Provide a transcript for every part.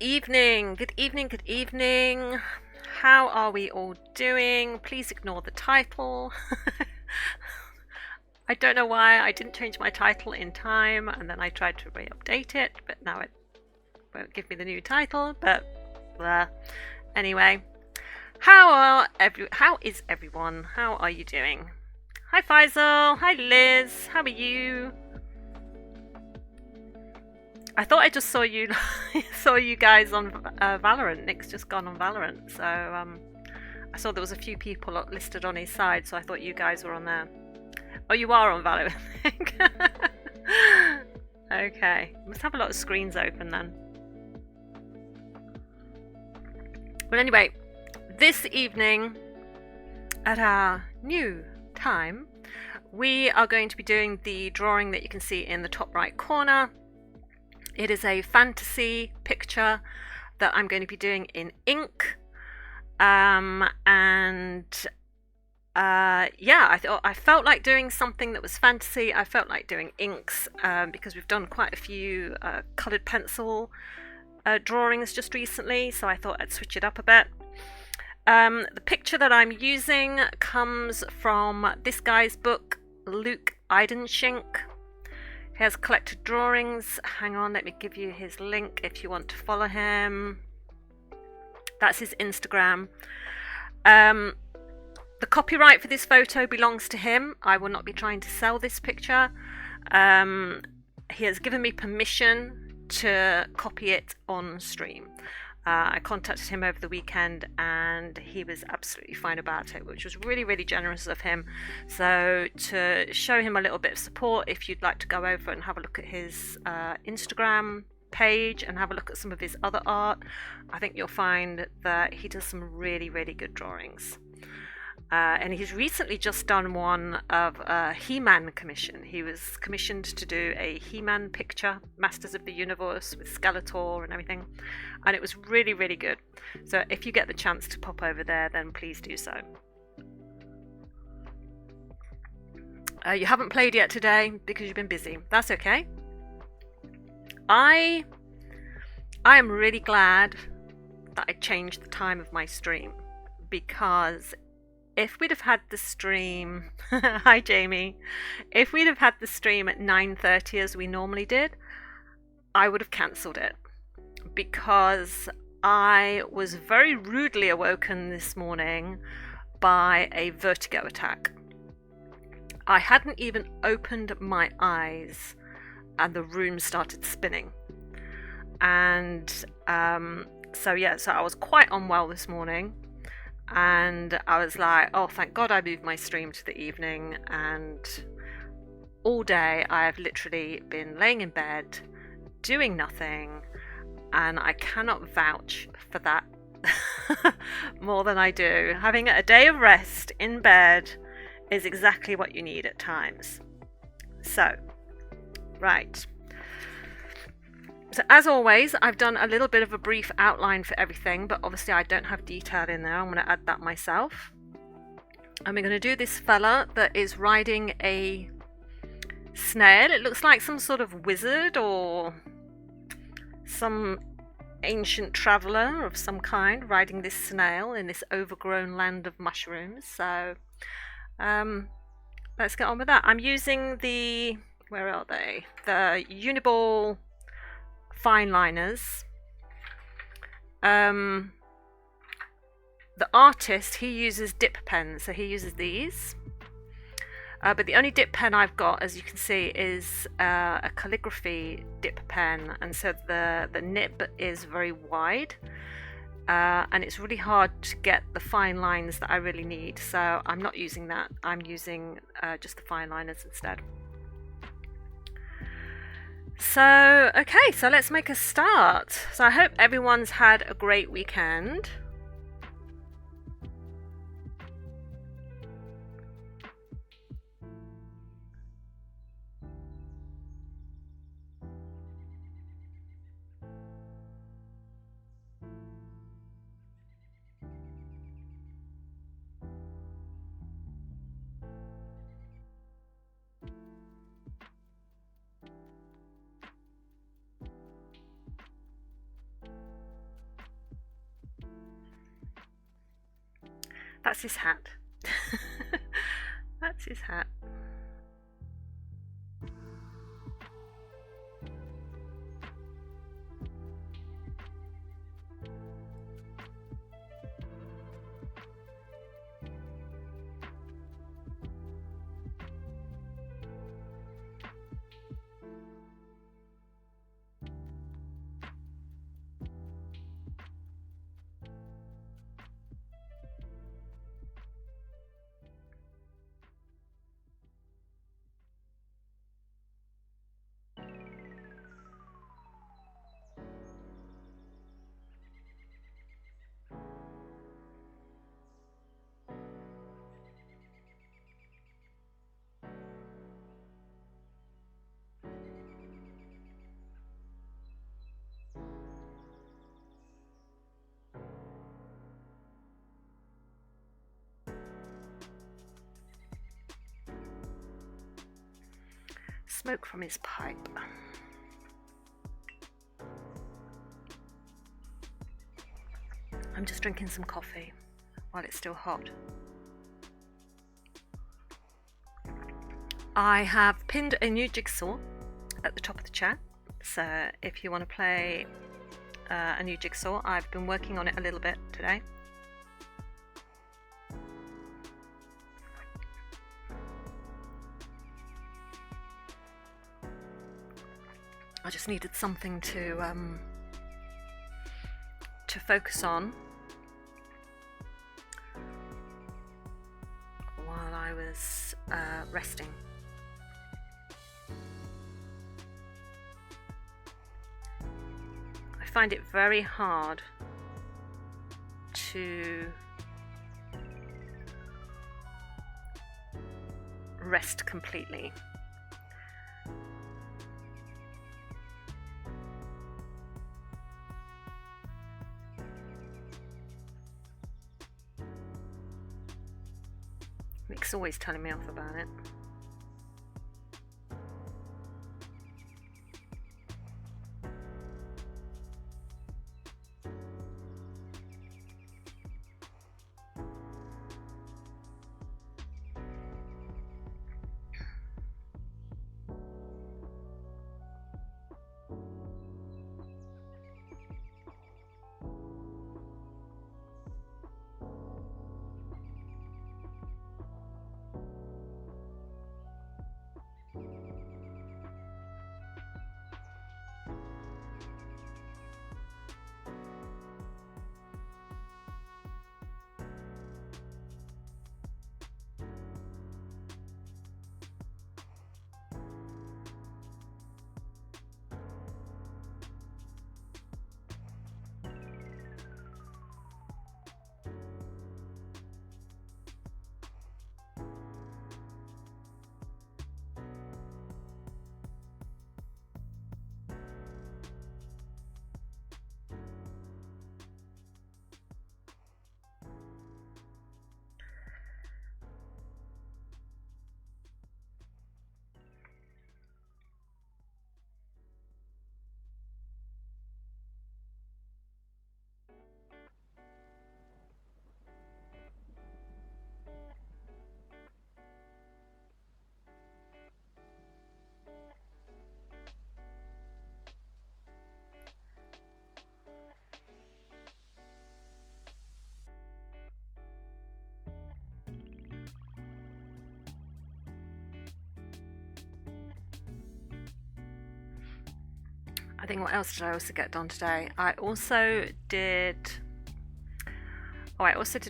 evening, good evening, good evening. How are we all doing? Please ignore the title. I don't know why I didn't change my title in time and then I tried to re-update it, but now it won't give me the new title, but blah. Anyway, how is everyone? How are you doing? Hi Faisal, hi Liz, how are you? I thought I just saw you saw you guys on Valorant. Nick's just gone on Valorant, so I saw there was a few people listed on his side, so I thought you guys were on there. Oh, you are on Valorant. Okay, must have a lot of screens open then. But anyway, this evening at our new time, we are going to be doing the drawing that you can see in the top right corner. It is a fantasy picture that I'm going to be doing in ink. I felt like doing something that was fantasy. I felt like doing inks because we've done quite a few coloured pencil drawings just recently, so I thought I'd switch it up a bit. The picture that I'm using comes from this guy's book, Luke Eidenschink. He has collected drawings. Hang on, let me give you his link if you want to follow him. That's his Instagram. The copyright for this photo belongs to him. I will not be trying to sell this picture. He has given me permission to copy it on stream. I contacted him over the weekend and he was absolutely fine about it, which was really, really generous of him. So to show him a little bit of support, if you'd like to go over and have a look at his Instagram page and have a look at some of his other art, I think you'll find that he does some really, really good drawings. And he's recently just done one of a He-Man commission. He was commissioned to do a He-Man picture, Masters of the Universe, with Skeletor and everything. And it was really, really good. So if you get the chance to pop over there, then please do so. You haven't played yet today because you've been busy. That's okay. I am really glad that I changed the time of my stream, because if we'd have had the stream, hi Jamie, if we'd have had the stream at 9:30 as we normally did, I would have cancelled it, because I was very rudely awoken this morning by a vertigo attack. I hadn't even opened my eyes and the room started spinning. And so I was quite unwell this morning. And I was like, oh, thank God I moved my stream to the evening. And all day I have literally been laying in bed, doing nothing. And I cannot vouch for that more than I do. Having a day of rest in bed is exactly what you need at times. So, right. So as always, I've done a little bit of a brief outline for everything, but obviously I don't have detail in there. I'm going to add that myself. And we're going to do this fella that is riding a snail. It looks like some sort of wizard or some ancient traveller of some kind riding this snail in this overgrown land of mushrooms. So let's get on with that. I'm using the, where are they? The Uniball fine liners. The artist, he uses dip pens, so he uses these. But the only dip pen I've got, as you can see, is a calligraphy dip pen, and so the nib is very wide, and it's really hard to get the fine lines that I really need. So I'm not using that. I'm using just the fine liners instead. So, okay, so let's make a start. So I hope everyone's had a great weekend. that's his hat. That's his hat. Smoke from his pipe. I'm just drinking some coffee while it's still hot. I have pinned a new jigsaw at the top of the chat, so if you want to play a new jigsaw, I've been working on it a little bit today. I just needed something to focus on while I was resting. I find it very hard to rest completely. Nick's always telling me off about it. I think, what else did I also get done today? I also did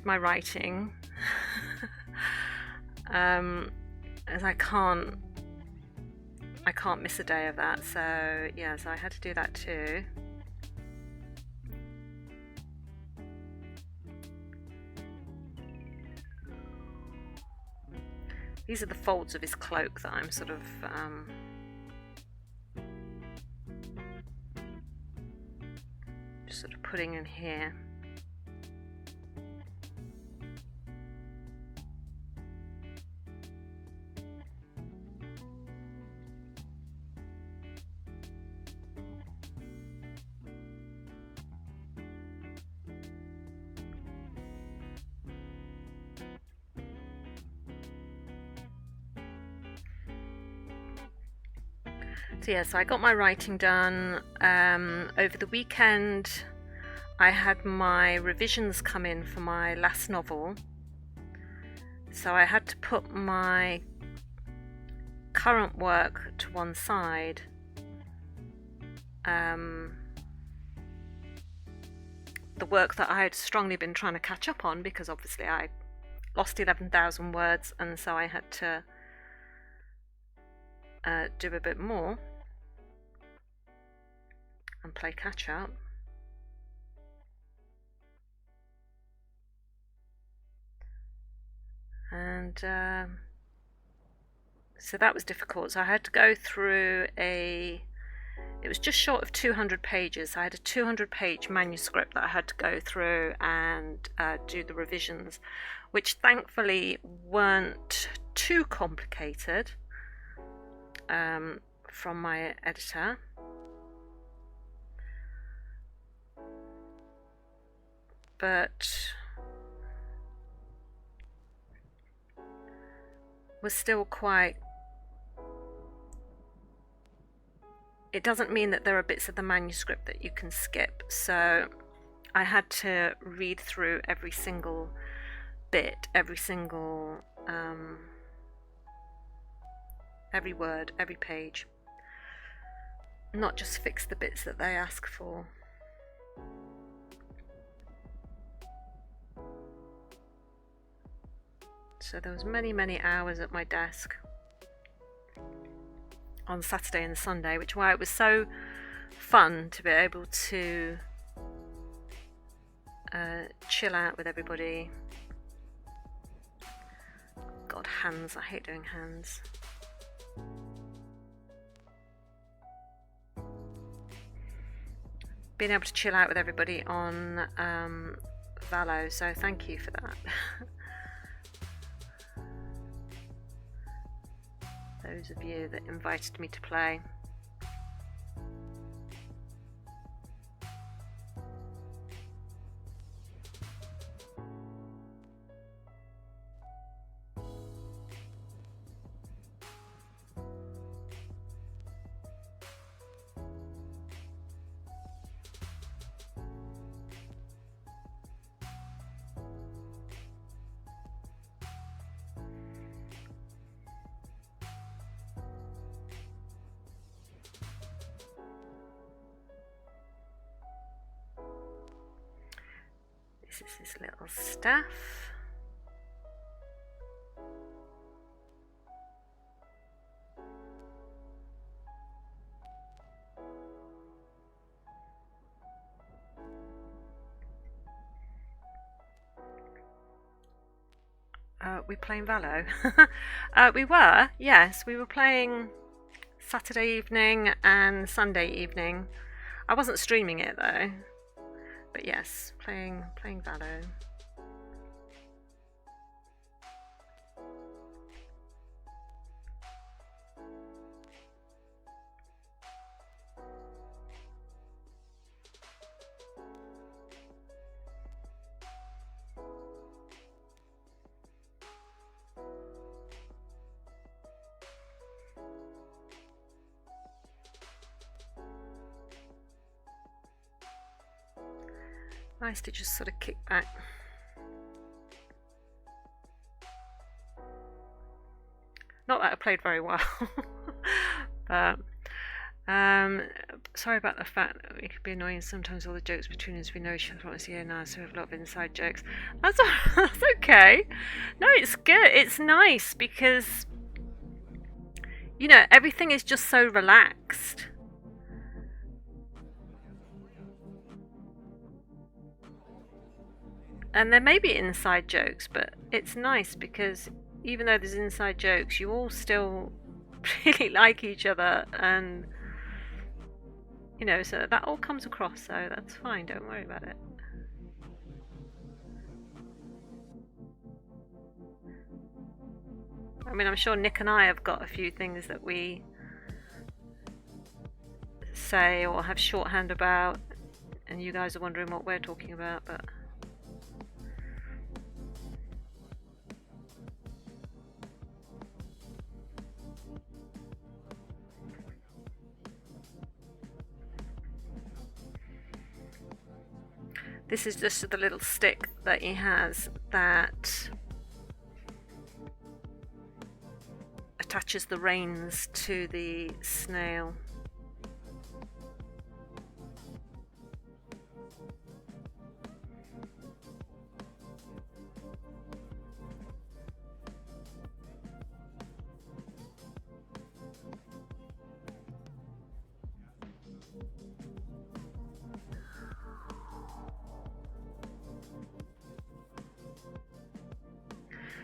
my writing. As I can't miss a day of that, so yeah, so I had to do that too. These are the folds of his cloak that I'm sort of just sort of putting in here. So yeah, so I got my writing done. Over the weekend, I had my revisions come in for my last novel. So I had to put my current work to one side. The work that I had strongly been trying to catch up on, because obviously I lost 11,000 words, and so I had to do a bit more and play catch up. And so that was difficult. So I had to go through it was just short of 200 pages. I had a 200-page manuscript that I had to go through and do the revisions, which thankfully weren't too complicated from my editor. But was still quite... It doesn't mean that there are bits of the manuscript that you can skip, so I had to read through every single bit, every single every word, every page, not just fix the bits that they ask for. So there was many hours at my desk on Saturday and Sunday, which is why it was so fun to be able to chill out with everybody. God, hands, I hate doing hands. Being able to chill out with everybody on Valo, so thank you for that. Those of you that invited me to play. This is his little staff. We playing Valo? We were, yes, we were playing Saturday evening and Sunday evening. I wasn't streaming it though, but yes, playing Valo. Nice to just sort of kick back. Not that I played very well, but sorry about the fact that it could be annoying sometimes. All the jokes between us, we know each other once a year now, so we have a lot of inside jokes. That's okay. No, it's good. It's nice because, you know, everything is just so relaxed. And there may be inside jokes, but it's nice because even though there's inside jokes, you all still really like each other, and you know, so that all comes across, so that's fine, don't worry about it. I mean, I'm sure Nick and I have got a few things that we say or have shorthand about, and you guys are wondering what we're talking about, but This is just the little stick that he has that attaches the reins to the snail.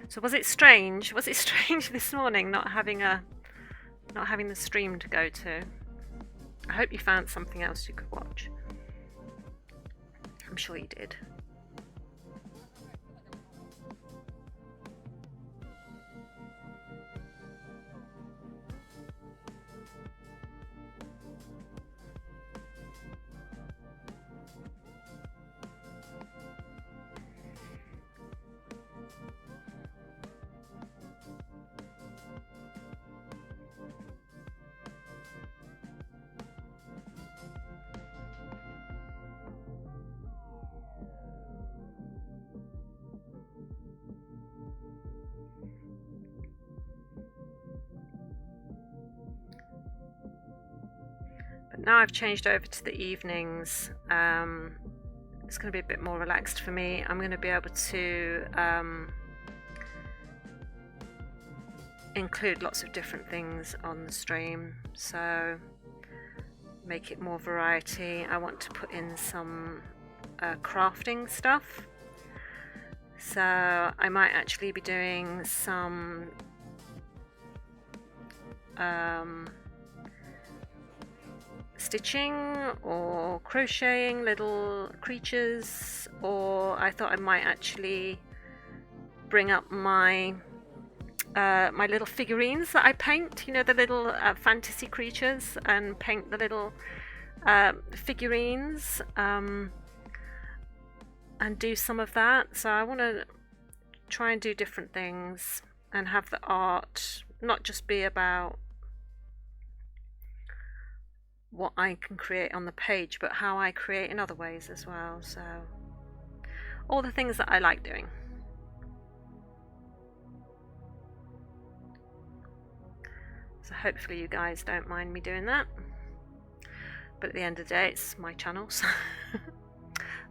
So was it strange? Was it strange this morning not having the stream to go to? I hope you found something else you could watch. I'm sure you did. But now I've changed over to the evenings. It's going to be a bit more relaxed for me. I'm going to be able to include lots of different things on the stream, so make it more variety. I want to put in some crafting stuff, so I might actually be doing some stitching or crocheting little creatures, or I thought I might actually bring up my my little figurines that I paint, you know, the little fantasy creatures, and paint the little figurines and do some of that. So I want to try and do different things and have the art not just be about what I can create on the page, but how I create in other ways as well. So all the things that I like doing. So hopefully you guys don't mind me doing that, but at the end of the day it's my channel, so,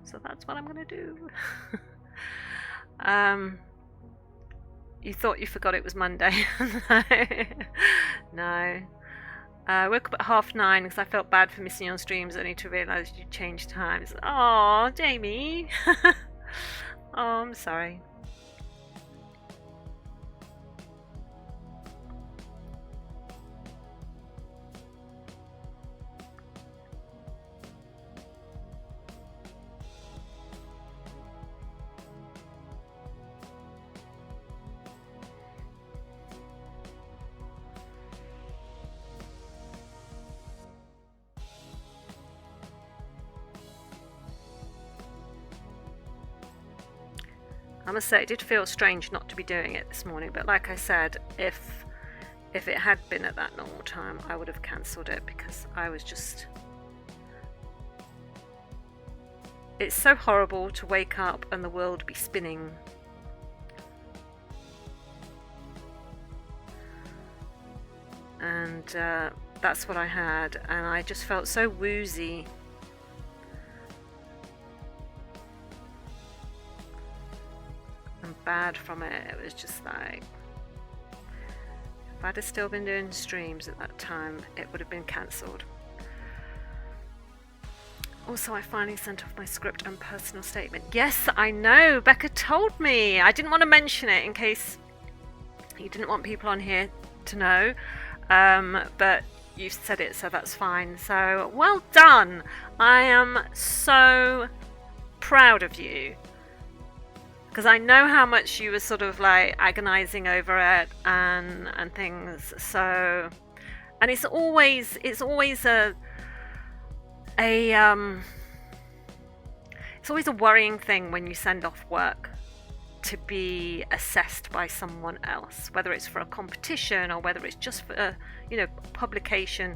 so that's what I'm gonna do. You thought you forgot it was Monday. No. I woke up at 9:30 because I felt bad for missing your streams, only to realise you changed times. Oh, Jamie. Oh, I'm sorry. I must say it did feel strange not to be doing it this morning, but like I said, if it had been at that normal time, I would have cancelled it, because I was just... It's so horrible to wake up and the world be spinning. And that's what I had, and I just felt so woozy. Bad from it. It was just like, if I'd have still been doing streams at that time, it would have been cancelled. Also, I finally sent off my script and personal statement. Yes, I know, Becca told me. I didn't want to mention it in case you didn't want people on here to know, but you said it, so that's fine. So well done. I am so proud of you, because I know how much you were sort of like agonizing over it and things. So, and it's always it's always a worrying thing when you send off work to be assessed by someone else, whether it's for a competition or whether it's just for publication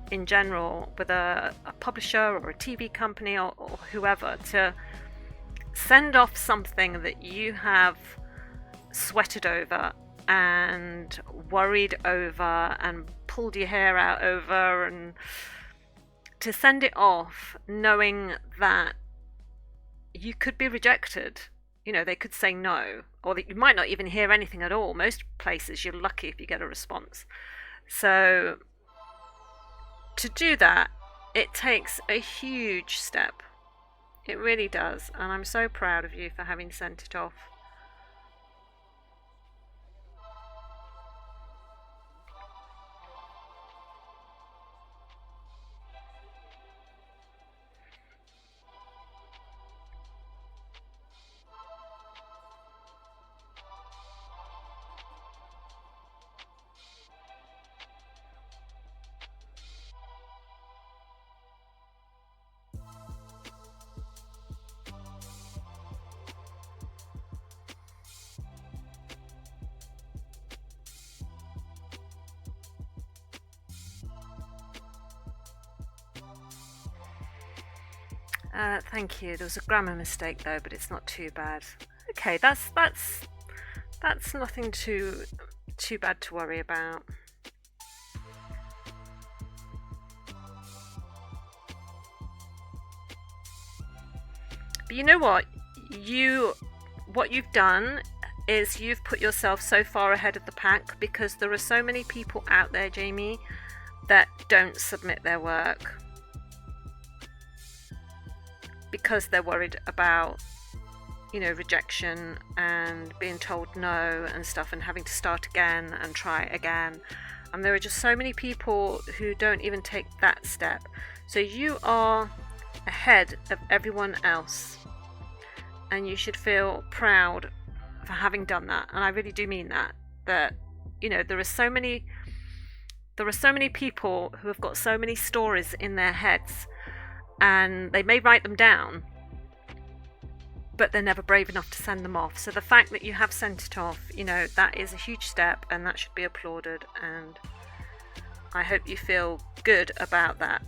in general with a publisher or a TV company or whoever, to send off something that you have sweated over and worried over and pulled your hair out over, and to send it off knowing that you could be rejected. You know, they could say no, or that you might not even hear anything at all. Most places you're lucky if you get a response. So to do that, it takes a huge step. It really does, and I'm so proud of you for having sent it off. Thank you. There was a grammar mistake though, but it's not too bad. Okay, that's nothing too bad to worry about. But you know what? What you've done is you've put yourself so far ahead of the pack, because there are so many people out there, Jamie, that don't submit their work because they're worried about, you know, rejection and being told no and stuff, and having to start again and try again. And there are just so many people who don't even take that step. So you are ahead of everyone else, and you should feel proud for having done that. And I really do mean that. That, you know, there are so many people who have got so many stories in their heads, and they may write them down, but they're never brave enough to send them off. So the fact that you have sent it off, you know, that is a huge step, and that should be applauded, and I hope you feel good about that.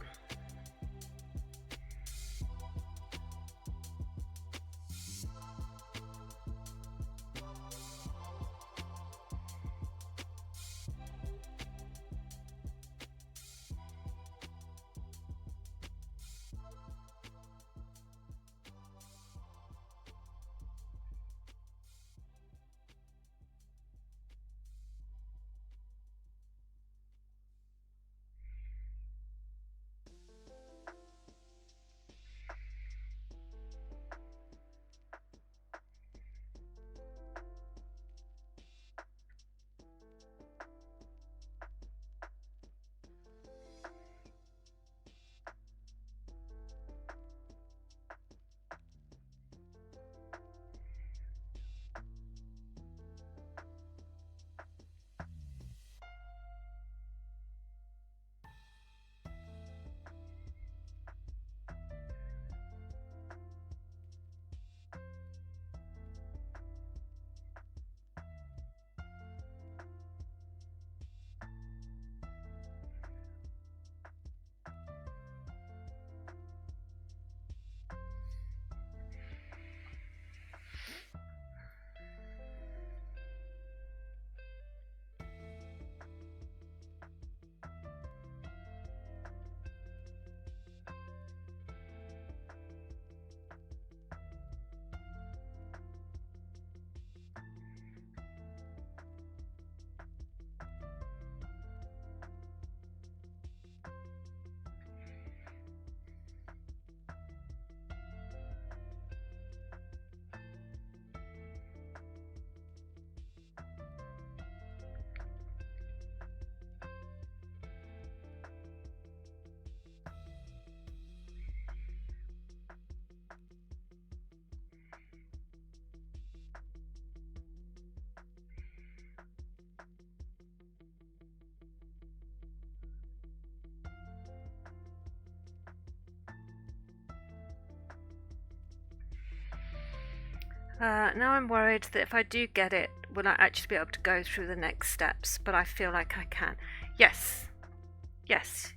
Now I'm worried that if I do get it, will I actually be able to go through the next steps? But I feel like I can. Yes,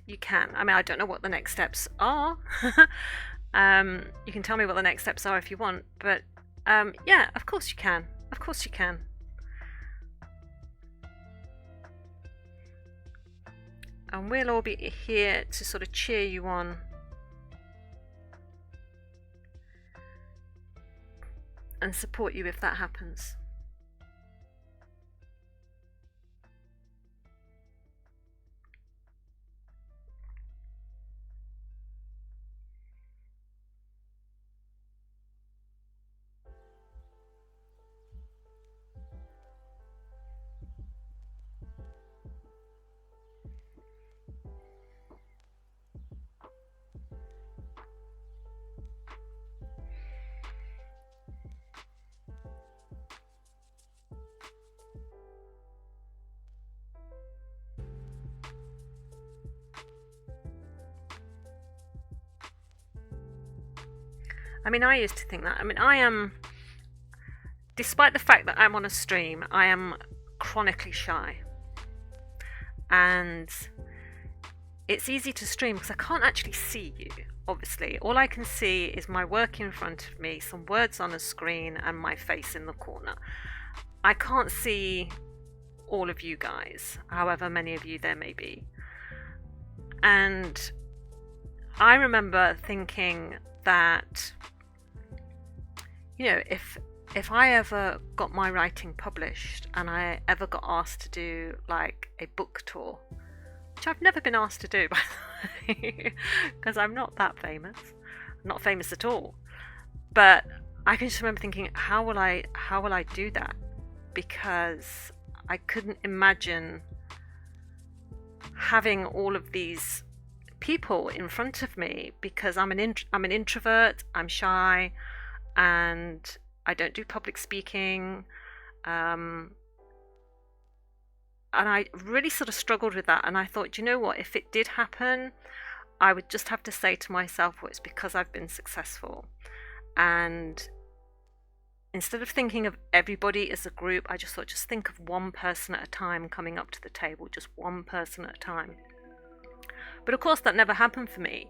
you can. I mean, I don't know what the next steps are, You can tell me what the next steps are if you want, but yeah, of course you can. Of course you can. And we'll all be here to sort of cheer you on. And support you if that happens. I mean, I used to think that. I mean, I am, despite the fact that I'm on a stream, I am chronically shy. And it's easy to stream because I can't actually see you, obviously. All I can see is my work in front of me, some words on a screen, and my face in the corner. I can't see all of you guys, however many of you there may be. And I remember thinking that, you know, if I ever got my writing published and I ever got asked to do like a book tour, which I've never been asked to do, by the way, because I'm not that famous, not famous at all. But I can just remember thinking, how will I do that? Because I couldn't imagine having all of these people in front of me, because I'm an introvert, I'm shy, and I don't do public speaking, and I really sort of struggled with that. And I thought, you know what, if it did happen, I would just have to say to myself, well, it's because I've been successful. And instead of thinking of everybody as a group, I just thought, just think of one person at a time coming up to the table, just one person at a time. But of course that never happened for me.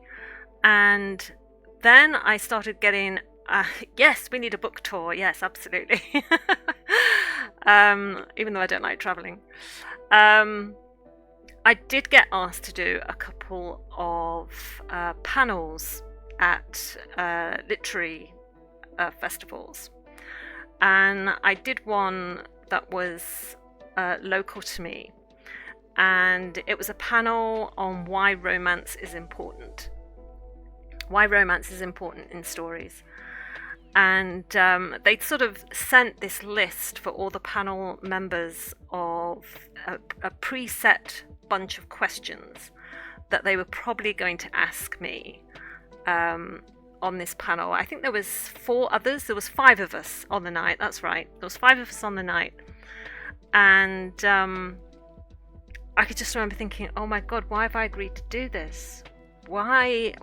And then I started getting, yes, we need a book tour. Yes, absolutely. Even though I don't like traveling. I did get asked to do a couple of panels at literary festivals. And I did one that was local to me. And it was a panel on why romance is important. Why romance is important in stories. And they'd sort of sent this list for all the panel members of a preset bunch of questions that they were probably going to ask me on this panel. I think there was 4 others. There was 5 of us on the night. That's right. There was 5 of us on the night. And I could just remember thinking, oh my God, why have I agreed to do this? Why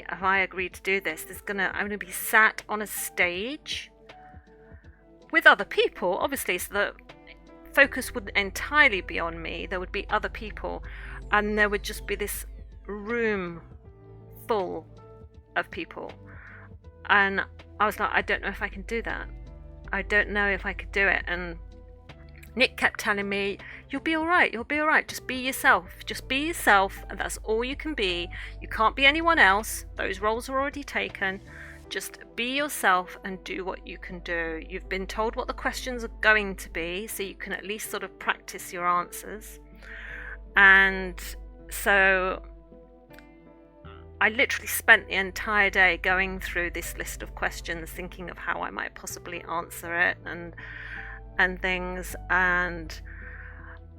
have I agreed to do this? I'm gonna be sat on a stage with other people, obviously, so the focus wouldn't entirely be on me. There would be other people, and there would just be this room full of people. And I was like, I don't know if I can do that. I don't know if I could do it. And Nick kept telling me, you'll be all right, just be yourself, and that's all you can be. You can't be anyone else, those roles are already taken. Just be yourself and do what you can do. You've been told what the questions are going to be, so you can at least sort of practice your answers. And so I literally spent the entire day going through this list of questions, thinking of how I might possibly answer it and things. And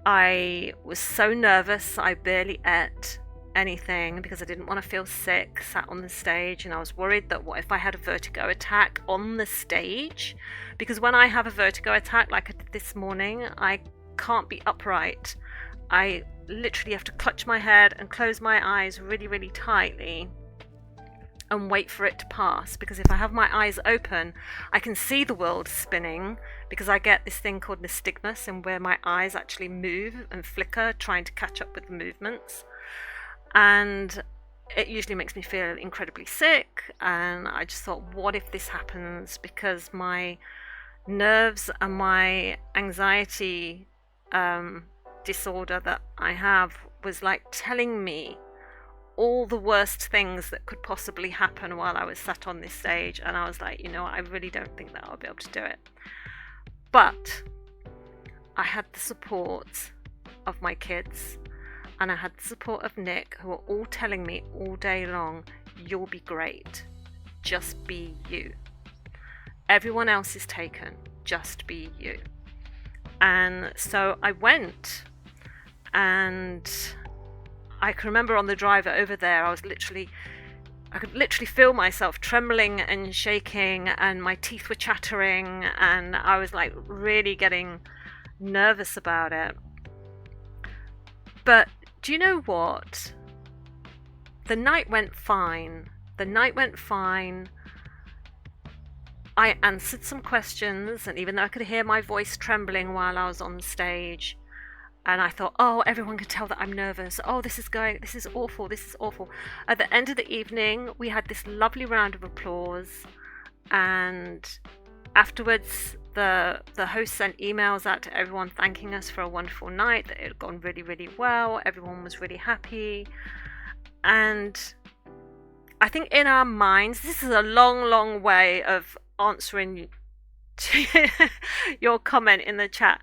I was so nervous, I barely ate anything because I didn't want to feel sick sat on the stage. And I was worried that what if I had a vertigo attack on the stage, because when I have a vertigo attack like I did this morning, I can't be upright. I literally have to clutch my head and close my eyes really, really tightly and wait for it to pass, because if I have my eyes open, I can see the world spinning, because I get this thing called nystagmus, and where my eyes actually move and flicker trying to catch up with the movements. And it usually makes me feel incredibly sick. And I just thought, what if this happens? Because my nerves and my anxiety disorder that I have was like telling me all the worst things that could possibly happen while I was sat on this stage. And I was like, I really don't think that I'll be able to do it. But I had the support of my kids, and I had the support of Nick, who were all telling me all day long, you'll be great. Just be you. Everyone else is taken. Just be you. And so I went, and I can remember on the drive over there, I could literally feel myself trembling and shaking, and my teeth were chattering, and I was like really getting nervous about it. But do you know what? The night went fine. I answered some questions, and even though I could hear my voice trembling while I was on stage, and I thought, oh, everyone can tell that I'm nervous. Oh, this is awful. At the end of the evening, we had this lovely round of applause, and afterwards, the host sent emails out to everyone thanking us for a wonderful night, that it had gone really, really well. Everyone was really happy. And I think in our minds, this is a long, long way of answering to your comment in the chat,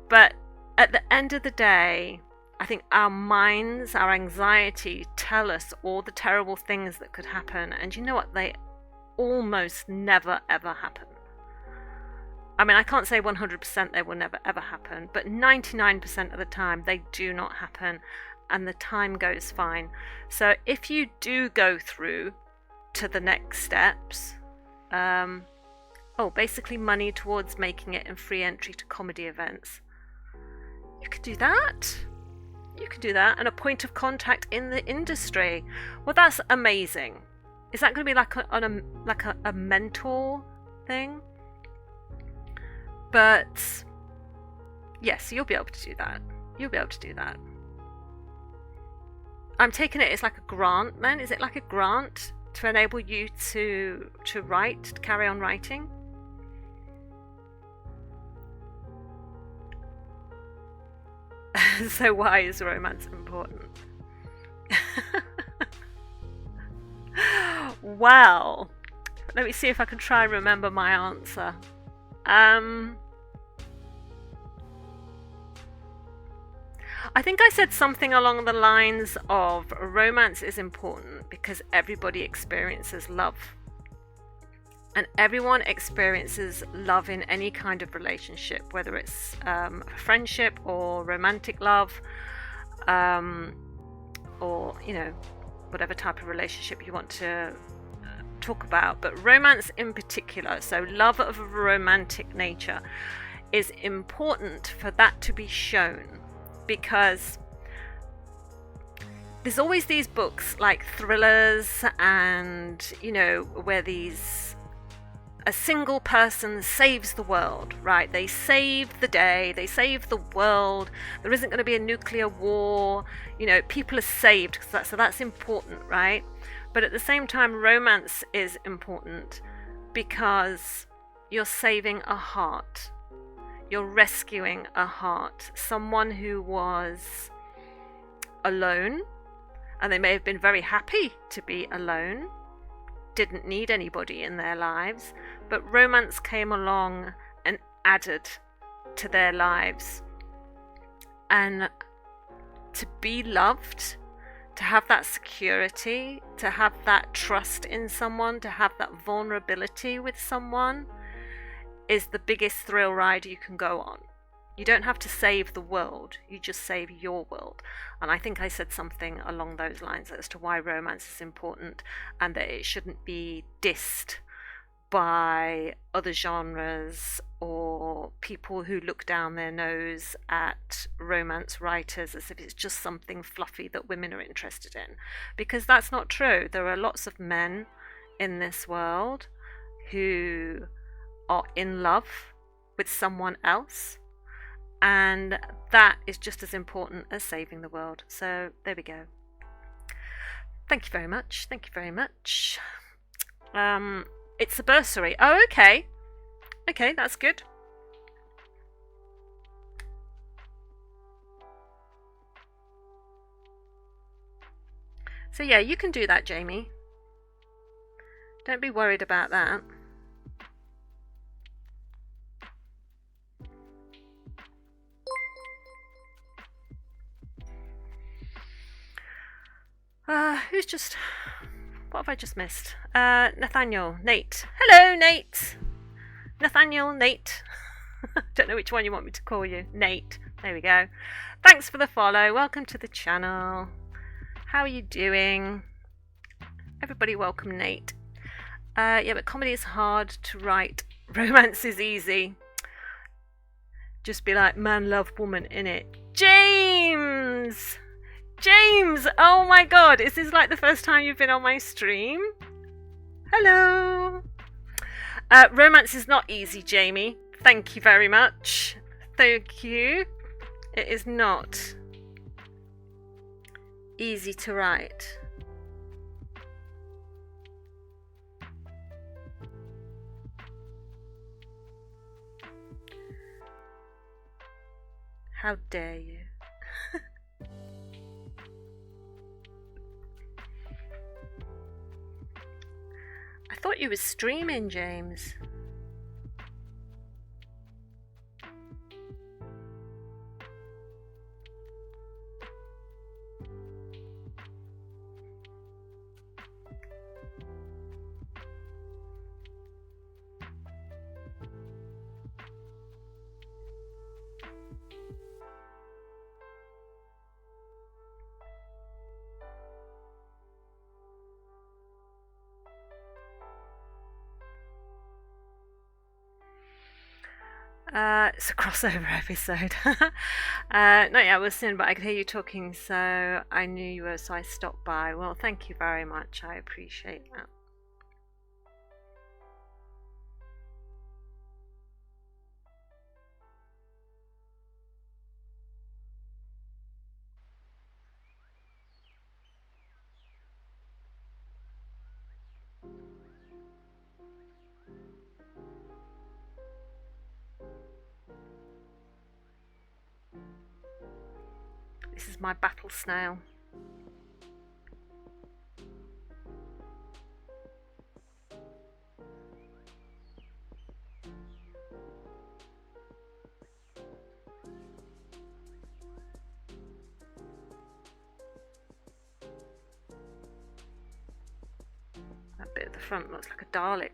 but at the end of the day, I think our minds, our anxiety tell us all the terrible things that could happen. And you know what? They almost never, ever happen. I mean, I can't say 100% they will never, ever happen, but 99% of the time they do not happen, and the time goes fine. So if you do go through to the next steps, basically money towards making it and free entry to comedy events, you could do that. And a point of contact in the industry. Well, that's amazing. Is that going to be like a mentor thing? But yes, you'll be able to do that. I'm taking it as like a grant then. Is it like a grant to enable you to write, to carry on writing? So why is romance important? Well, let me see if I can try and remember my answer. I think I said something along the lines of romance is important because everybody experiences love. And everyone experiences love in any kind of relationship, whether it's friendship or romantic love, or, whatever type of relationship you want to talk about. But romance in particular, so love of a romantic nature, is important for that to be shown, because there's always these books like thrillers and, where a single person saves the world, right? They save the day, they save the world, there isn't going to be a nuclear war, people are saved, so that's important, right? But at the same time, romance is important because you're saving a heart, you're rescuing a heart, someone who was alone, and they may have been very happy to be alone, didn't need anybody in their lives, but romance came along and added to their lives. And to be loved, to have that security, to have that trust in someone, to have that vulnerability with someone, is the biggest thrill ride you can go on. You don't have to save the world, you just save your world. And I think I said something along those lines as to why romance is important, and that it shouldn't be dissed by other genres or people who look down their nose at romance writers as if it's just something fluffy that women are interested in. Because that's not true. There are lots of men in this world who are in love with someone else, and that is just as important as saving the world. So there we go. Thank you very much. Thank you very much. It's a bursary. Oh, okay. Okay, that's good. So yeah, you can do that, Jamie. Don't be worried about that. Who's just... What have I just missed? Nathaniel, Nate. Hello, Nate. Nathaniel, Nate. Don't know which one you want me to call you. Nate. There we go. Thanks for the follow. Welcome to the channel. How are you doing? Everybody welcome Nate. Yeah, but comedy is hard to write. Romance is easy. Just be like, man, love, woman, in it. James! James! Oh my god, is this like the first time you've been on my stream? Hello! Romance is not easy, Jamie. Thank you very much. Thank you. It is not easy to write. How dare you? I thought you were streaming, James. It's a crossover episode. Not yet, I was in, but I could hear you talking, so I knew you were, so I stopped by. Well, thank you very much. I appreciate that. This is my battle snail. That bit at the front looks like a Dalek.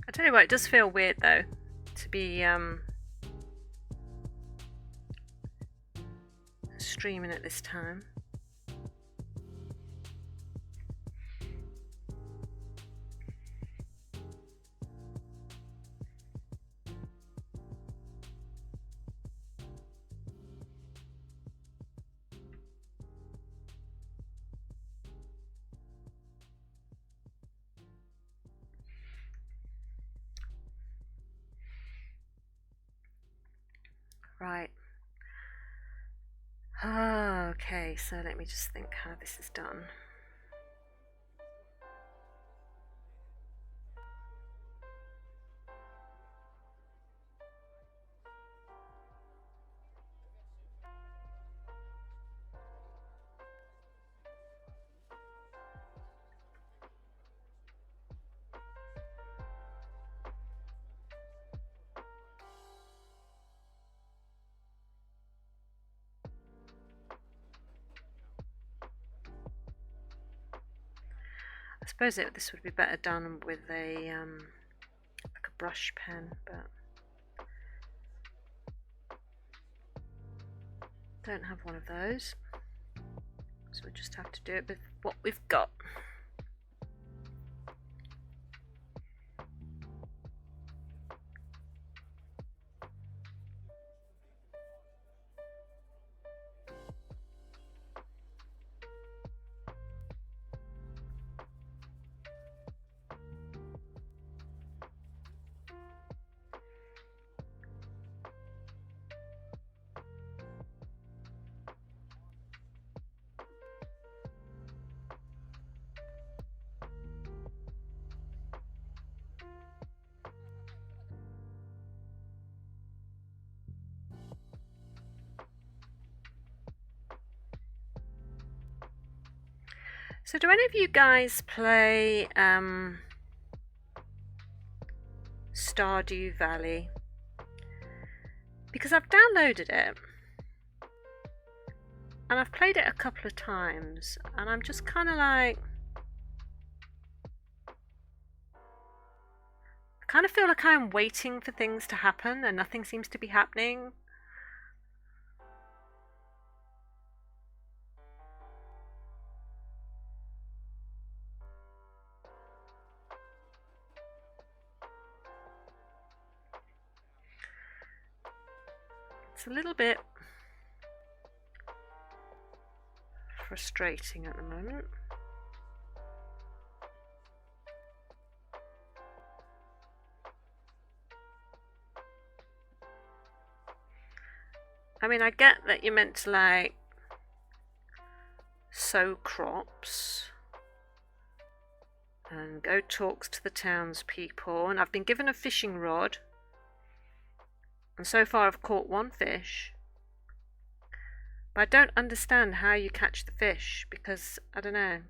I tell you what, it does feel weird though to be streaming at this time. Right. Okay, so let me just think how this is done. I suppose this would be better done with a like a brush pen, but don't have one of those, so we just have to do it with what we've got. So do any of you guys play Stardew Valley? Because I've downloaded it and I've played it a couple of times and I'm just kind of like, I kind of feel like I'm waiting for things to happen and nothing seems to be happening. It's a little bit frustrating at the moment. I mean, I get that you're meant to like sow crops and go talks to the townspeople, and I've been given a fishing rod, and so far I've caught one fish, but I don't understand how you catch the fish because I don't know.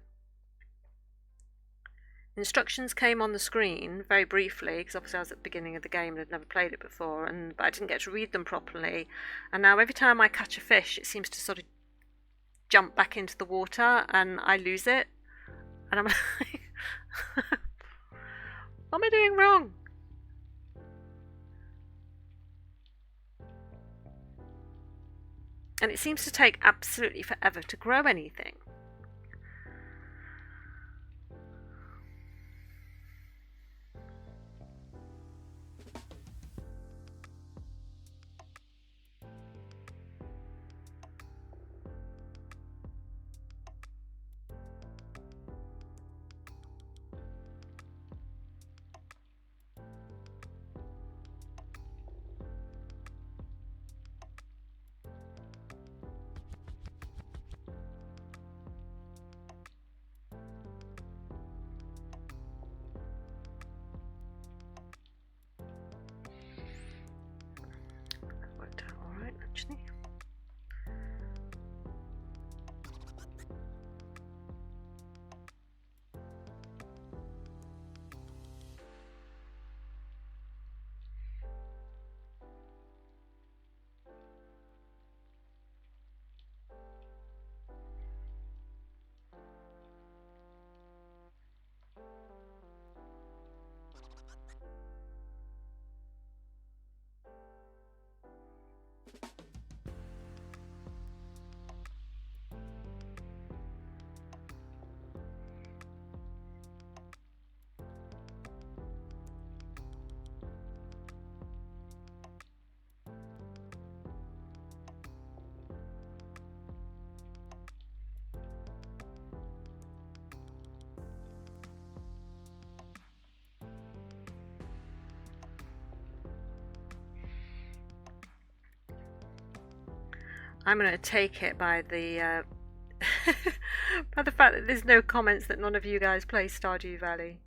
Instructions came on the screen very briefly because obviously I was at the beginning of the game and I'd never played it before, but I didn't get to read them properly, and now every time I catch a fish it seems to sort of jump back into the water and I lose it, and I'm like, what am I doing wrong? And it seems to take absolutely forever to grow anything. That worked out all right, actually. I'm going to take it by the by the fact that there's no comments that none of you guys play Stardew Valley.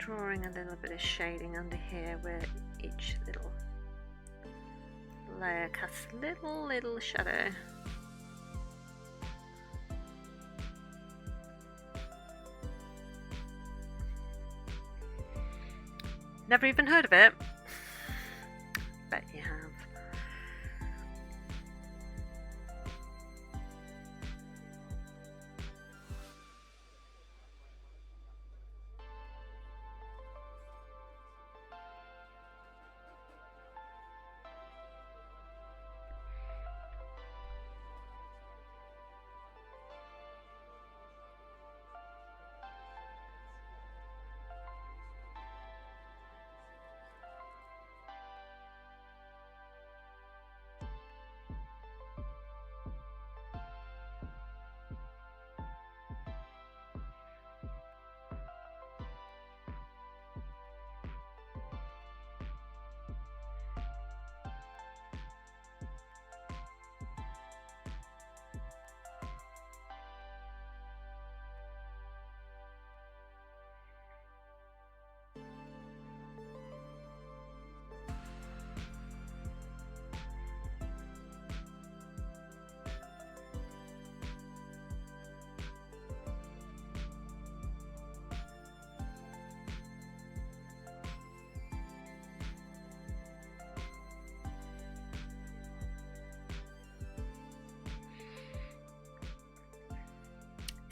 drawing a little bit of shading under here where each little layer casts a little shadow. Never even heard of it? Bet you have.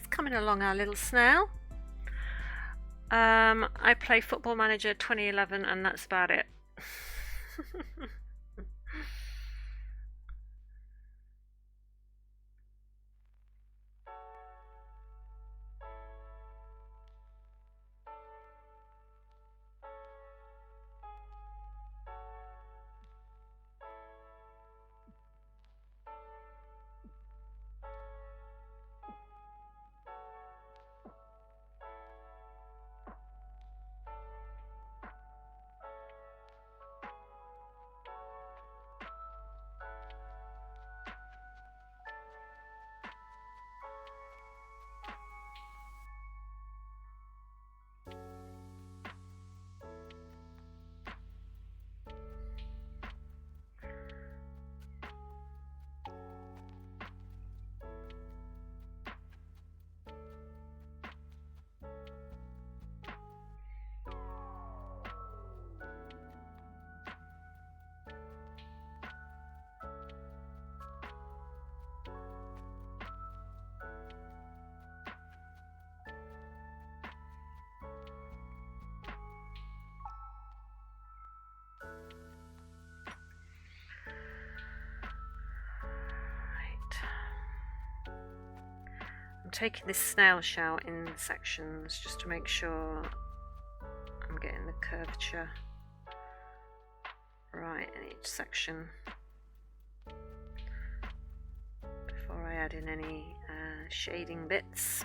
Coming along, our little snail. I play Football Manager 2011 and that's about it. I'm taking this snail shell in sections just to make sure I'm getting the curvature right in each section before I add in any shading bits.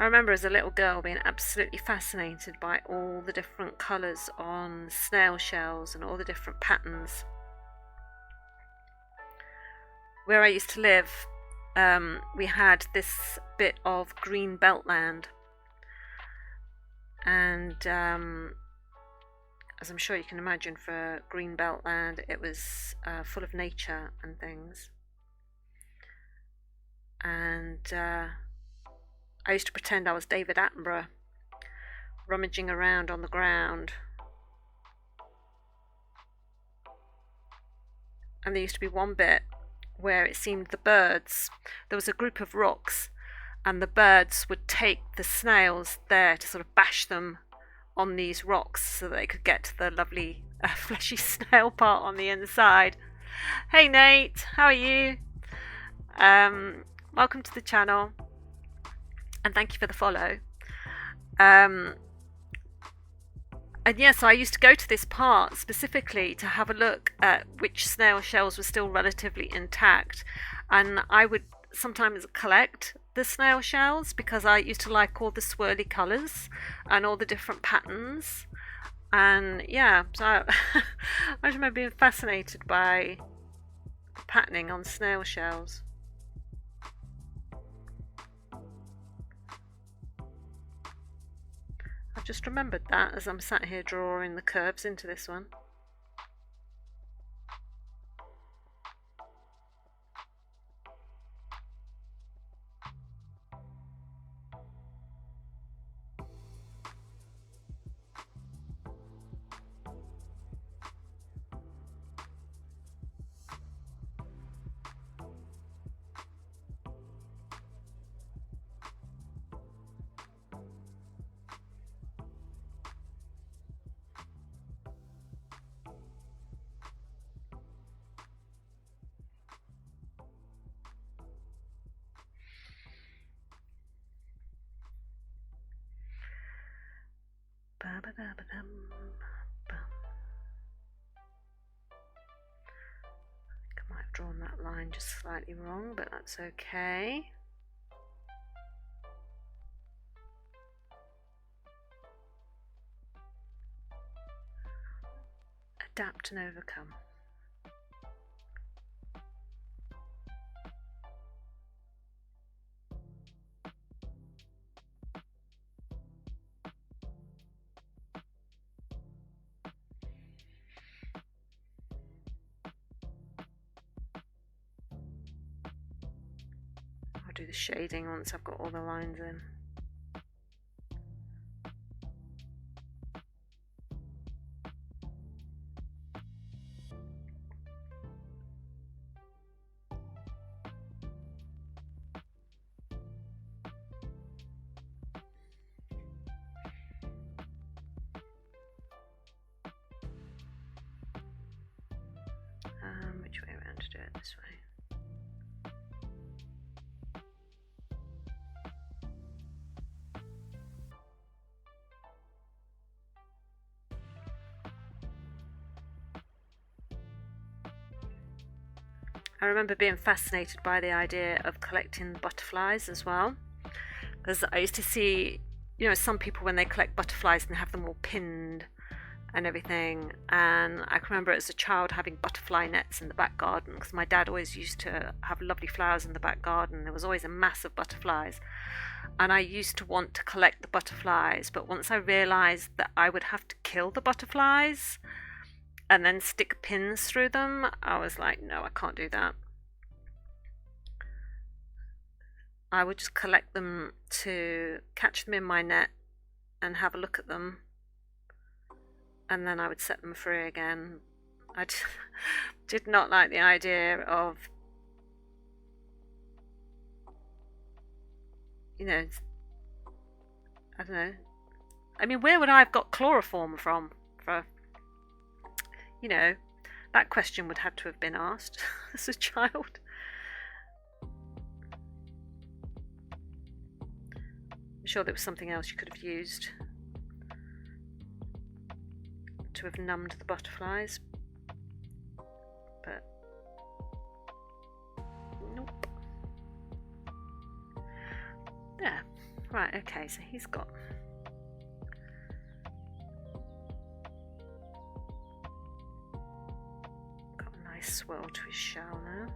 I remember as a little girl being absolutely fascinated by all the different colours on snail shells and all the different patterns. Where I used to live, we had this bit of green beltland, and as I'm sure you can imagine, for green beltland it was full of nature and things, and I used to pretend I was David Attenborough, rummaging around on the ground. And there used to be one bit where it seemed the birds, there was a group of rocks, and the birds would take the snails there to sort of bash them on these rocks so that they could get to the lovely fleshy snail part on the inside. Hey Nate, how are you? Welcome to the channel. And thank you for the follow. And yes, I used to go to this part specifically to have a look at which snail shells were still relatively intact, and I would sometimes collect the snail shells because I used to like all the swirly colours and all the different patterns. And yeah, so I remember being fascinated by patterning on snail shells. I've just remembered that as I'm sat here drawing the curves into this one. I might have drawn that line just slightly wrong, but that's okay. Adapt and overcome. I'll do the shading once I've got all the lines in. Which way around to do it? This way. I remember being fascinated by the idea of collecting butterflies as well, because I used to see, some people when they collect butterflies and have them all pinned and everything, and I can remember as a child having butterfly nets in the back garden, because my dad always used to have lovely flowers in the back garden. There was always a mass of butterflies, and I used to want to collect the butterflies, but once I realized that I would have to kill the butterflies and then stick pins through them, I was like, no, I can't do that. I would just collect them to catch them in my net and have a look at them, and then I would set them free again. I did not like the idea of, I don't know. I mean, where would I have got chloroform from? That question would have to have been asked as a child. I'm sure there was something else you could have used to have numbed the butterflies, but nope. There. Right, okay, so he's got a nice swirl to his shell now.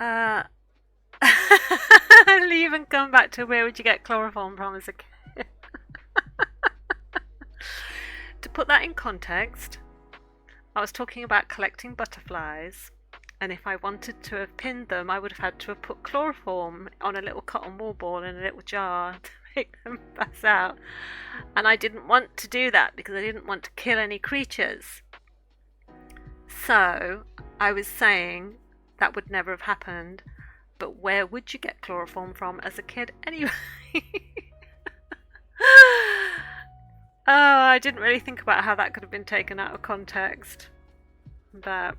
Uh, I'll even come back to where would you get chloroform from as a kid. To put that in context, I was talking about collecting butterflies, and if I wanted to have pinned them, I would have had to have put chloroform on a little cotton wool ball in a little jar to make them pass out. And I didn't want to do that because I didn't want to kill any creatures. So I was saying that would never have happened, but where would you get chloroform from as a kid anyway? Oh, I didn't really think about how that could have been taken out of context. But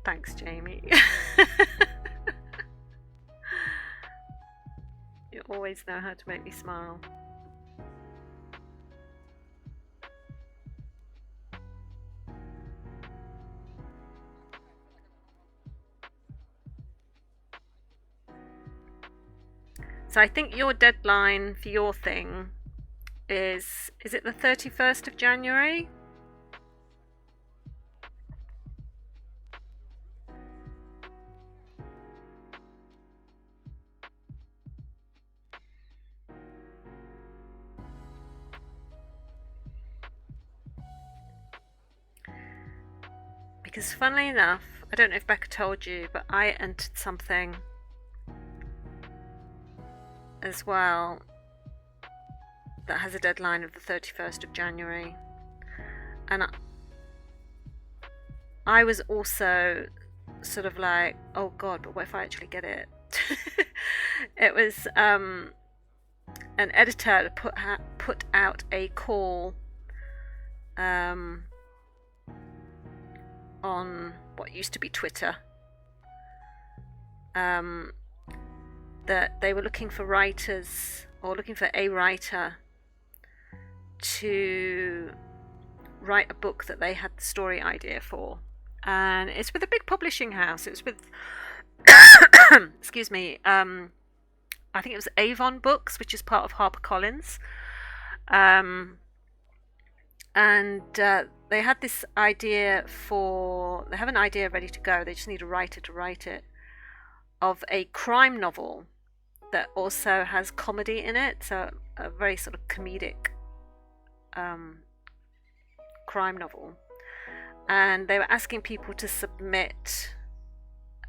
thanks, Jamie. You always know how to make me smile. So I think your deadline for your thing is it the 31st of January? Because funnily enough, I don't know if Becca told you, but I entered something as well that has a deadline of the 31st of January. And I was also sort of like, oh god, but what if I actually get it? It was an editor put out a call on what used to be Twitter, that they were looking for writers, or looking for a writer to write a book that they had the story idea for. And it's with a big publishing house. It was with excuse me, I think it was Avon Books, which is part of HarperCollins. And they had this idea they have an idea ready to go, they just need a writer to write it, of a crime novel that also has comedy in it, so a very sort of comedic crime novel. And they were asking people to submit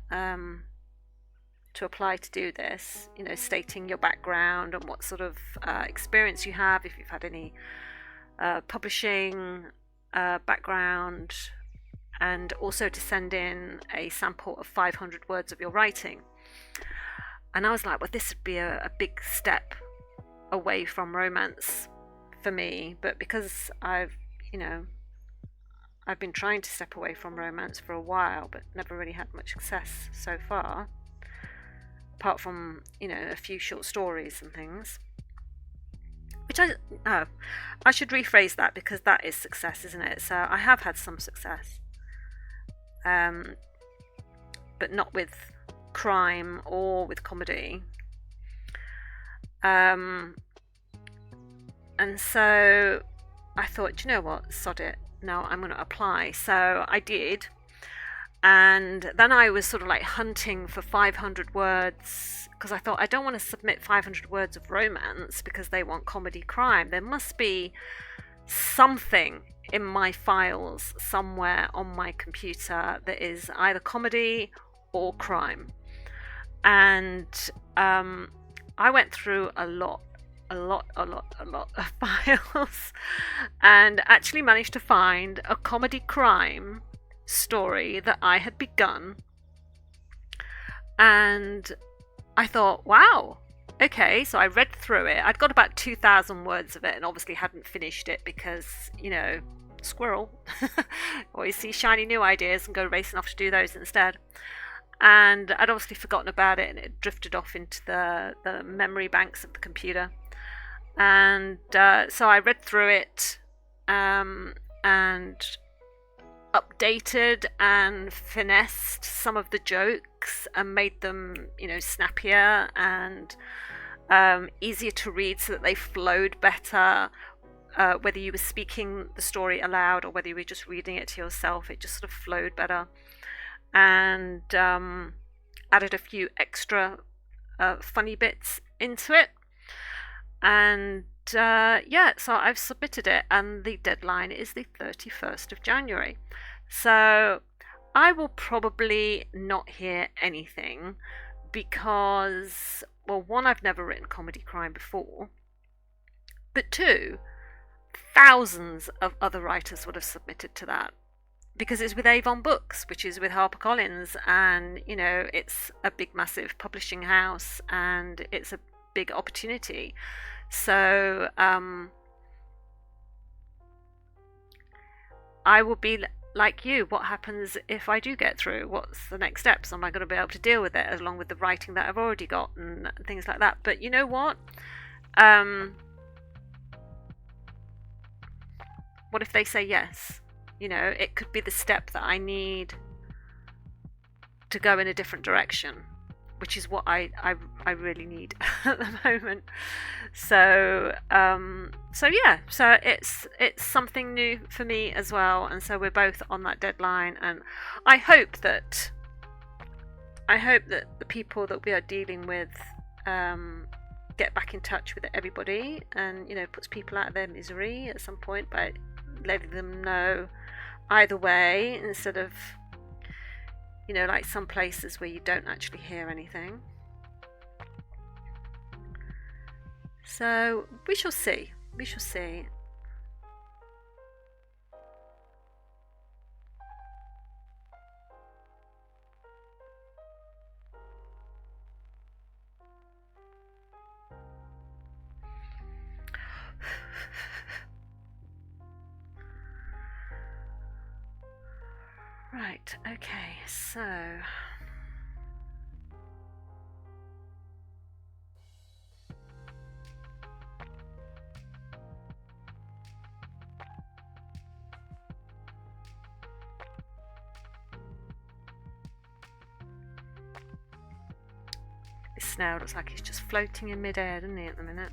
to apply to do this, stating your background and what sort of experience you have, if you've had any publishing background, and also to send in a sample of 500 words of your writing. And I was like, well, this would be a big step away from romance for me, but because I've been trying to step away from romance for a while, but never really had much success so far, apart from a few short stories and things. Which I should rephrase that, because that is success, isn't it? So I have had some success, but not with crime or with comedy. And so I thought, you know what, sod it. No, I'm going to apply. So I did. And then I was sort of like hunting for 500 words, because I thought, I don't want to submit 500 words of romance because they want comedy crime. There must be something in my files somewhere on my computer that is either comedy or crime. And I went through a lot of files and actually managed to find a comedy crime story that I had begun. And I thought, wow, okay. So I read through it. I'd got about 2,000 words of it, and obviously hadn't finished it because, squirrel. Always see shiny new ideas and go racing off to do those instead. And I'd obviously forgotten about it, and it drifted off into the memory banks of the computer. And so I read through it and updated and finessed some of the jokes and made them, snappier and easier to read, so that they flowed better. Whether you were speaking the story aloud or whether you were just reading it to yourself, it just sort of flowed better. And added a few extra funny bits into it. And yeah, so I've submitted it, and the deadline is the 31st of January. So I will probably not hear anything because, well, one, I've never written comedy crime before, but two, thousands of other writers would have submitted to that because it's with Avon Books, which is with HarperCollins, and you know, it's a big, massive publishing house, and it's a big opportunity. So I will be like you. What happens if I do get through? What's the next steps? Am I going to be able to deal with it along with the writing that I've already got and things like that? But you know what? What if they say yes? You know, it could be the step that I need to go in a different direction, which is what I really need at the moment. So yeah, so it's something new for me as well, and so we're both on that deadline, and I hope that the people that we are dealing with get back in touch with everybody, and you know, puts people out of their misery at some point by letting them know either way, instead of, you know, like some places where you don't actually hear anything. So we shall see. We shall see. Right, okay, so this snail looks like he's just floating in midair, doesn't he, at the minute?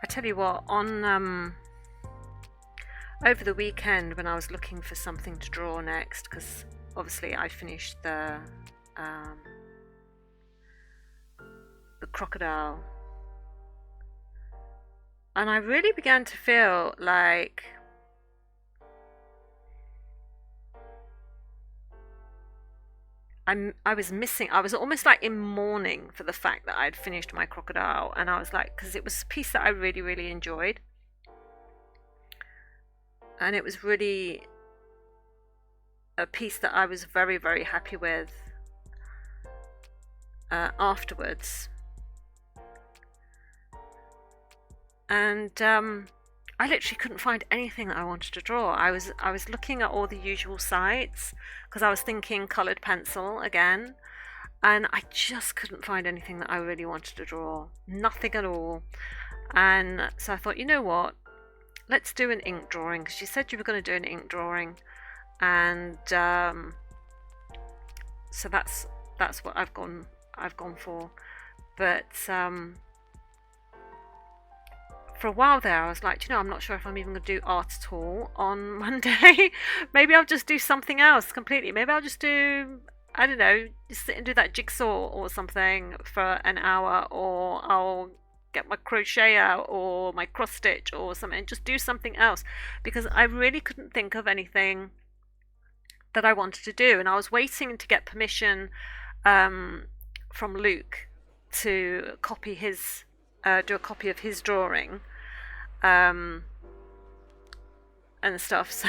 I tell you what, on over the weekend when I was looking for something to draw next, because obviously I finished the crocodile, and I really began to feel like I was missing. I was almost like in mourning for the fact that I'd finished my crocodile, and I was like, because it was a piece that I really, really enjoyed, and it was really a piece that I was very, very happy with afterwards. And I literally couldn't find anything that I wanted to draw. I was looking at all the usual sites because I was thinking coloured pencil again, and I just couldn't find anything that I really wanted to draw. Nothing at all. And so I thought, you know what? Let's do an ink drawing, because you said you were going to do an ink drawing, and so that's that's what I've gone for. But for a while there I was like, I'm not sure if I'm even going to do art at all on Monday. Maybe I'll just do something else completely. Maybe I'll just do, I don't know, just sit and do that jigsaw or something for an hour, or I'll get my crochet out or my cross stitch or something, just do something else, because I really couldn't think of anything that I wanted to do. And I was waiting to get permission from Luke to copy his do a copy of his drawing and stuff. So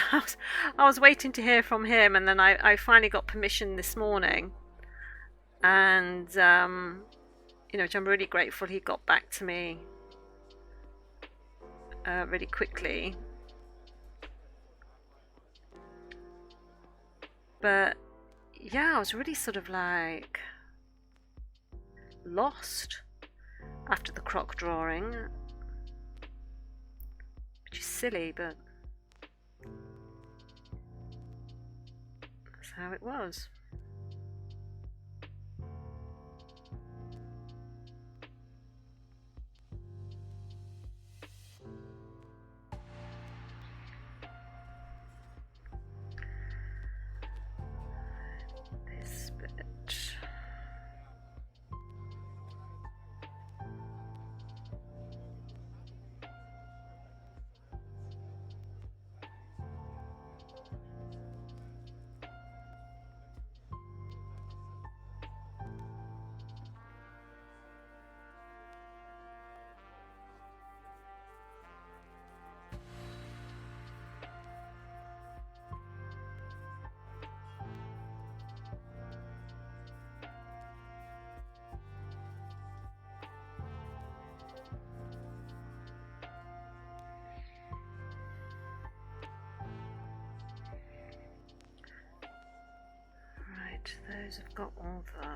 I was waiting to hear from him, and then I finally got permission this morning, and which I'm really grateful. He got back to me really quickly. But yeah, I was really sort of like lost after the croc drawing, which is silly, but that's how it was. This bit. Those have got all the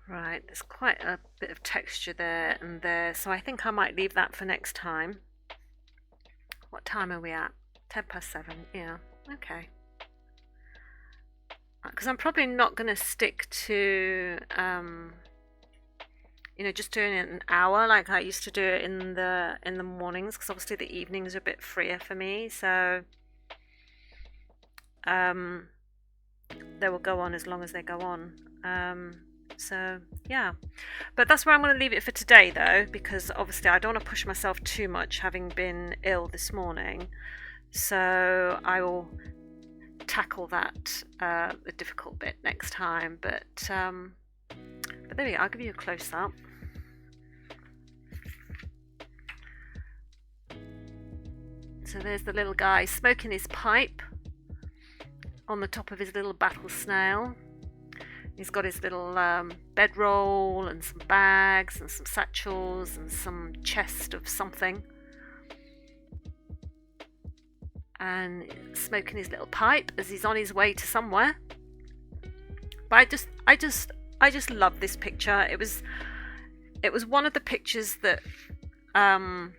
right, there's quite a bit of texture there and there, so I think I might leave that for next time. What time are we at? 7:10. Yeah, okay. Because I'm probably not going to stick to just doing it an hour like I used to do it in the mornings, because obviously the evenings are a bit freer for me, so they will go on as long as they go on. So yeah, but that's where I'm going to leave it for today, though, because obviously I don't want to push myself too much, having been ill this morning. So I will tackle that the difficult bit next time. But there we go. I'll give you a close up. So there's the little guy smoking his pipe on the top of his little battle snail. He's got his little bedroll and some bags and some satchels and some chest of something, and smoking his little pipe as he's on his way to somewhere. But I just love this picture. It was one of the pictures that when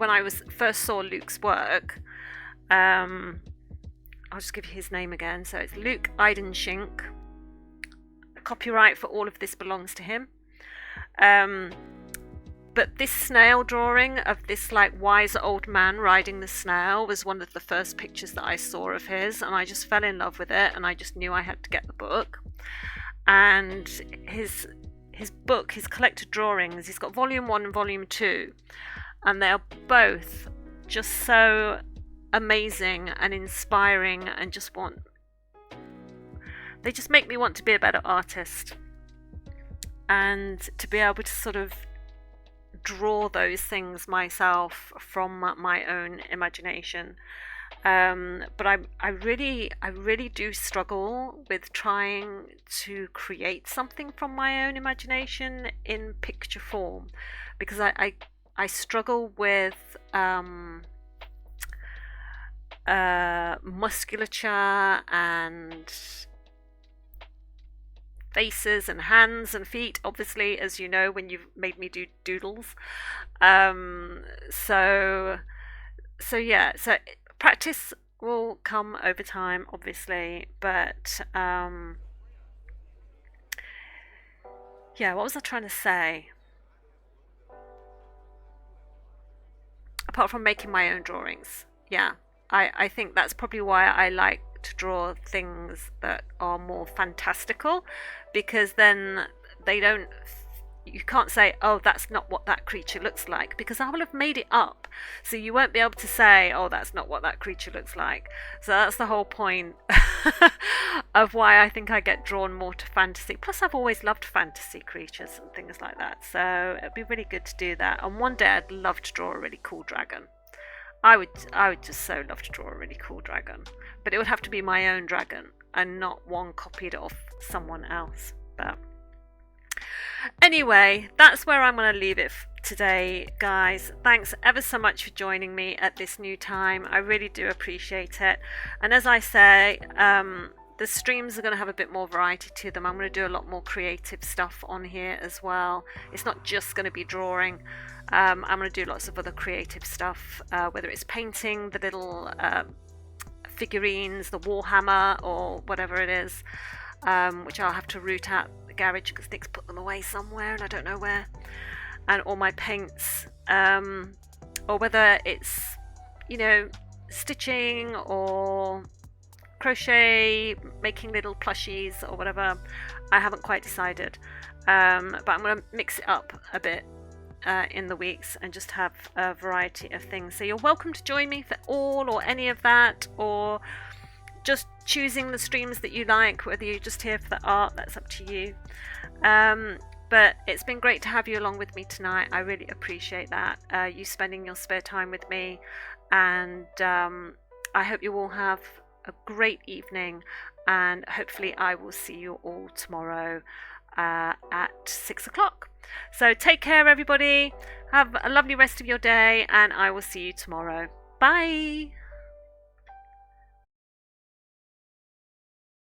I first saw Luke's work, I'll just give you his name again. So it's Luke Eidenschink. Copyright for all of this belongs to him. But this snail drawing of this like wise old man riding the snail was one of the first pictures that I saw of his, and I just fell in love with it, and I just knew I had to get the book. And his book, his collected drawings, he's got volume 1 and volume 2, and they are both just so amazing and inspiring, and they just make me want to be a better artist, and to be able to sort of draw those things myself from my own imagination. But I really do struggle with trying to create something from my own imagination in picture form, because I struggle with musculature and faces and hands and feet, obviously, as you know, when you've made me do doodles. Um, so yeah, so practice will come over time, obviously, but yeah, what was I trying to say? Apart from making my own drawings, yeah, I think that's probably why I like to draw things that are more fantastical, because then they don't, you can't say, oh, that's not what that creature looks like, because I will have made it up. So you won't be able to say, oh, that's not what that creature looks like. So that's the whole point of why I think I get drawn more to fantasy. Plus, I've always loved fantasy creatures and things like that. So it'd be really good to do that. And one day I'd love to draw a really cool dragon. I would just so love to draw a really cool dragon. But it would have to be my own dragon and not one copied off someone else. But anyway, that's where I'm going to leave it today, guys. Thanks ever so much for joining me at this new time. I really do appreciate it. And as I say, the streams are going to have a bit more variety to them. I'm going to do a lot more creative stuff on here as well. It's not just going to be drawing. I'm going to do lots of other creative stuff, whether it's painting the little figurines, the Warhammer, or whatever it is, which I'll have to root out the garage because Nick's put them away somewhere and I don't know where, and all my paints, or whether it's, you know, stitching or crochet, making little plushies or whatever. I haven't quite decided, but I'm going to mix it up a bit in the weeks and just have a variety of things. So you're welcome to join me for all or any of that, or just choosing the streams that you like, whether you're just here for the art, that's up to you. But it's been great to have you along with me tonight. I really appreciate that, you spending your spare time with me, and I hope you all have a great evening, and hopefully I will see you all tomorrow at 6 o'clock. So take care, everybody. Have a lovely rest of your day, and I will see you tomorrow. Bye.